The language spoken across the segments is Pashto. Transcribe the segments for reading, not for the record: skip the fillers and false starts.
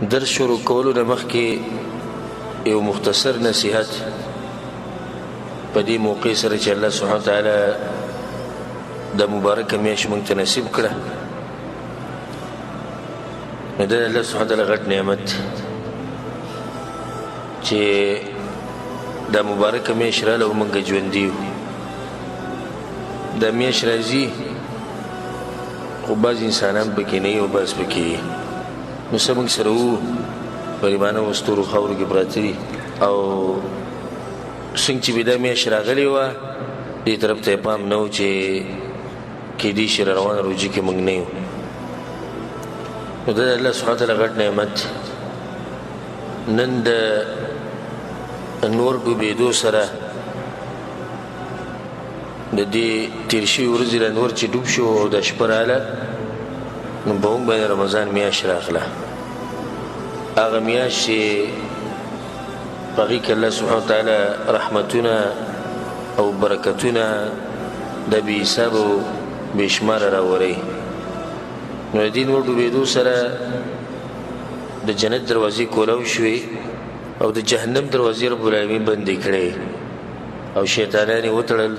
درس شروع کولو نه مخکې یو مختصر نصیحت په دې موقع سره چې الله سبحانه وتعالی د مبارکه میاشت موږ ته نصیب کړه، نو د الله سبحانه وتعالی غټ نعمت چې د مبارکه میاشت راله او موږ ژوندي یو. دا میاشت راځي خو بعض انسانان پکې نه وي او بعض پکې وي، نو څه موږ سره وو غریبانه و ستورو خاورو کې پراته دي او څنګه چې به دا میاشت راغلې وه دې طرف ته یې پام نه و چې کیدای شي روانه روجي کې موږ نه یو. نو دا د الله سبحانه وتعالی غټ نعمت نن د نور ډوبېدو سره د دې تېر شوي ورځې له نور چې ډوب شو او دا شپه راغله نو په موږ باندې رمضان میاشت راغله، هغه میاشت چې په هغې کې الله سبحانه وتعالی رحمتونه او برکتونه د بې حساب او بې شماره راوړی. نو د دې نور ډوبېدو سره د جنت دروازې کولاو شوې او د جهنم دروازې رب العالمین بندې کړې او شیطانان یې وتړل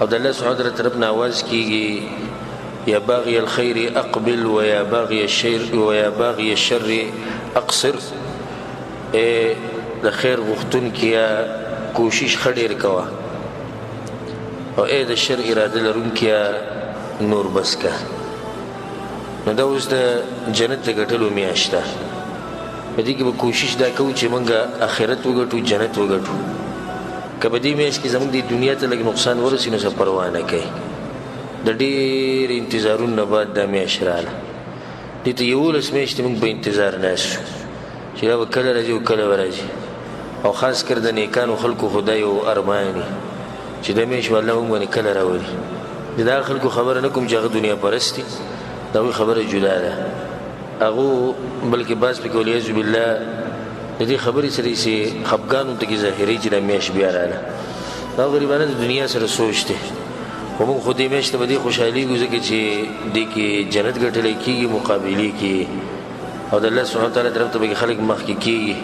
او د الله سبحانه وتعالی طرف نه آواز کېږي یا باغی الخیر اقبل و یا باغی الشر اقصر. د خیر غوښتونکي یا کوشش ښه ډېر کوه او د شر اراده لرونکي نور بس که. نو دا اوس د جنت د ګټلو میاشت ده، په دې کې به کوشش دا کوو چې موږ آخرت وګټو جنت وګټو. که په دې میاشت کې زموږ د دنیا ته لږ نقصان ورسي نو څه پروا نه کوي، د ډېر انتظارونو نه بعد دا میاشت راغله. دې ته 11 میاشتې موږ په انتظار ناست شو چې دا به کله راځي او کله به راځي، او خاص کر د نیکانو خلکو خدای یو ارمان وي چې دا میاشت به الله موږ باندې کله راولي. د دغه خلکو خبره نه کوم چې هغه دنیا پرست دي، د هغوی خبره جدا ده. هغو بلکې بعض پکې والعیاذ بالله د دې خبرې سره یې خفګان ورته کې ظاهروي چې دا میاشت بیا راغله. دا غریبانه د دنیا سره سوچ دی، خو موږ خو دې میاشت ته به دې خوشحالېږو ځکه چې دې کې جنت ګټلی کېږي، مقابلې کېږي او د الله سبحانه وتعالی طرف ته به خلک مخکې کېږي.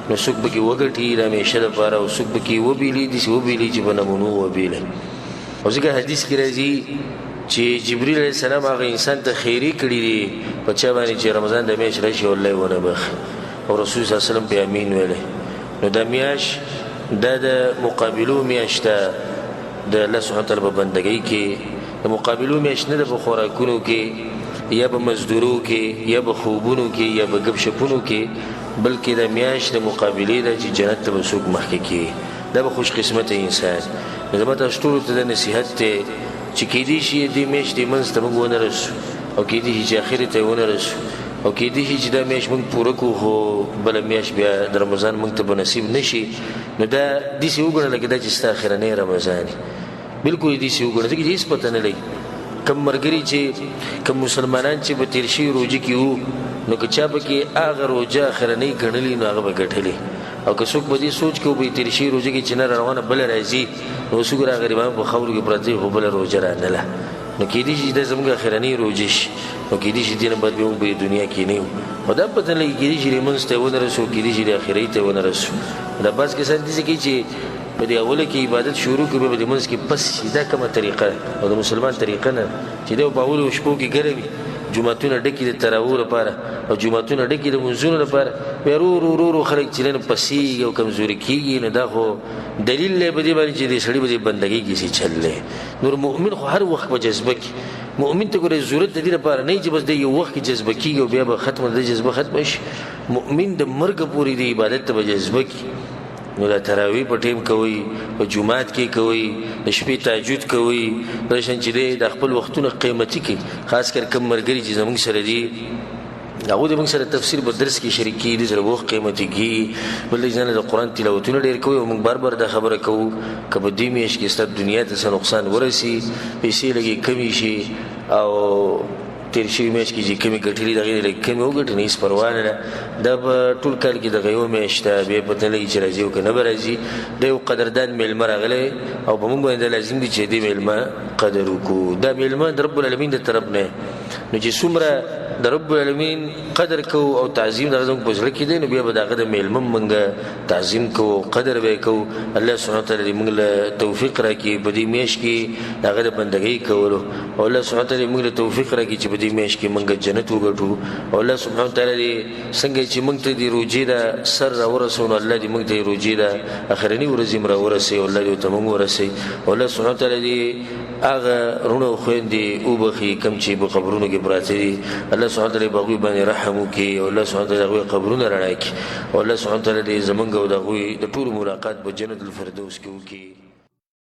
نو څوک به کې وګټي د همیشه دپاره او څوک به کې وبېلي داسې وبېلي چې په نمونو وبېلی. او ځکه حدیث کې راځي چې جبریل علیه السلام هغه انسان ته خیرې کړي دي په چا باندې چې رمضان د میاشت راشي او الله یې ونه بخي، او رسول صلی الله علیه وسلم پې امین ویلی. نو دا میاشت دا د مقابلو میاشت ده د الله سبحانه وتعالی په بندګۍ کې. د مقابلو میاشت نه ده په خوراکونو کې یا په مزدورو کې یا په خوبونو کې یا په ګپ شپونو کې، بلکې د میاشت د مقابلې ده چې جنت ته به څوک مخکې کېږي. دا به خوش قسمته انسان. نو زما تاسو ټولو ته د نصیحت دی چې کېدای شي دې میاشتې منځ ته موږ ونه رسو او کېدای شي چې اخرې ته یې ونه رسو او کېدای شي چې دا میاشت موږ پوره کړو خو بله میاشت بیا د رمضان موږ ته به نصیب نه شي. نو دا داسې وګڼه لکه دا چې ستا اخرنی رمضان وي، بلکل یې داسې وګڼه ځکه چې هېڅ پته نه لګي. کم ملګري چې کم مسلمانان چې په تېر شوي روژې کې وو نو که چا پکې هغه روژه اخرنۍ ګڼلي نو هغه به ګټلې، او که څوک په دې سوچ کې وو په تېر شوي روژه کې چې نه روانه بله راځي نو اوس وګوره هغه غریبان په خاورو کې پراته خو بله روژه رانله. نو کېدای شي چې دا زموږ اخرنۍ روژه شي، نو کېدای شي دې نه بعد بیا موږ په دنیا کې نه یو، او دا پته نه لګي کېدای شي لمونځ ته یې ونه رسو، کېدای شي د اخرۍ ته یې ونه رسو. دا بعض کسان داسې کوي چې په دې اوله کې عبادت شروع کړي بیا په دې منځ کې پس شي. دا کومه طریقه ده او د مسلمان طریقه نه چې دی په اولو شپو کې ګرمي جوماتونه ډکي د تراویحو لپاره او جوماتونه ډکي د منځونو لپاره، بیا ورو ورو ورو خلک چې لنډ پسېږي او کمزوري کېږي. نو دا خو دلیل دی په دې باندې چې دې سړي به دې بندګۍ کې سي چل دی. نور مؤمن خو هر وخت په جذبه کې، مؤمن ته ګوره ضرورت د دې لپاره نه چې بس د یو وخت کې جذبه کېږي او بیا به ختمه د جذبه ختمه شي. مؤمن د مرګه پورې د عبادت ته به جذبه کړي. نو دا تراویح په ټیم کوئ، په جومات کې کوئ، د شپې تهجد کوئ، دا شان چې دی د خپل وختونه قیمتي کړي. خاص کر کم ملګري چې زموږ سره دي هغوی د موږ سره تفسیر په درس کې شریک کېږي، د سره وخت قیمتي کېږي، بل د ځانه د قرآن تلاوتونه ډېر کوي او موږ بار بار دا خبره کوو که په دې میاشت کې ستا دنیا ته څه نقصان ورسي، پیسې لږې کمې شي او تېر شوي میاشت کې چې کمې ګټلي د هغې نه لږ کمې وګټي نو هېڅ پروا نه ده. دا په ټول کال کې دغه یو میاشت ده، بیا پته نه لګي چې راځي او که نه به راځي. دا یو قدردان میلمه راغلی او په موږ باندې دا لازم دي چې دې میلمه قدر وکړو. دا میلمه د رب العالمین د طرف نه، نو چې څومره د رب العالمین قدر کو او تعظیم د زموږ په زړه کې دی نو بیا به د هغه د میلمه موږ تعظیم کوو قدر به یې کوو. الله سبحانه وتعالی دې موږ له توفیق راکړي په دې میاشت کې د هغه د بندګۍ کولو، او الله سبحانه وتعالی موږ له توفیق راکړي چې په دې میاشت کې موږ جنت وګټو. او الله سبحانه وتعالی دې څنګه چې موږ ته دې روجې د سر راورسوو نو الله دې موږ ته دې روجې د اخرني ورځې هم راورسوي، او الله دې ورته موږ ورسوي. او الله سبحانه وتعالی دې هغه وروڼه او خویندې وبخي کوم چې په قبرونو کې پراته دي، الله سبحانه وتعالی په هغوی باندې رحم وکړي، او الله سبحانه وتعالی هغوی قبرونه رڼا کړي، او الله سبحانه وتعالی دې زموږ او د هغوی د ټولو ملاقات په جنت الفردوس کې وکړي.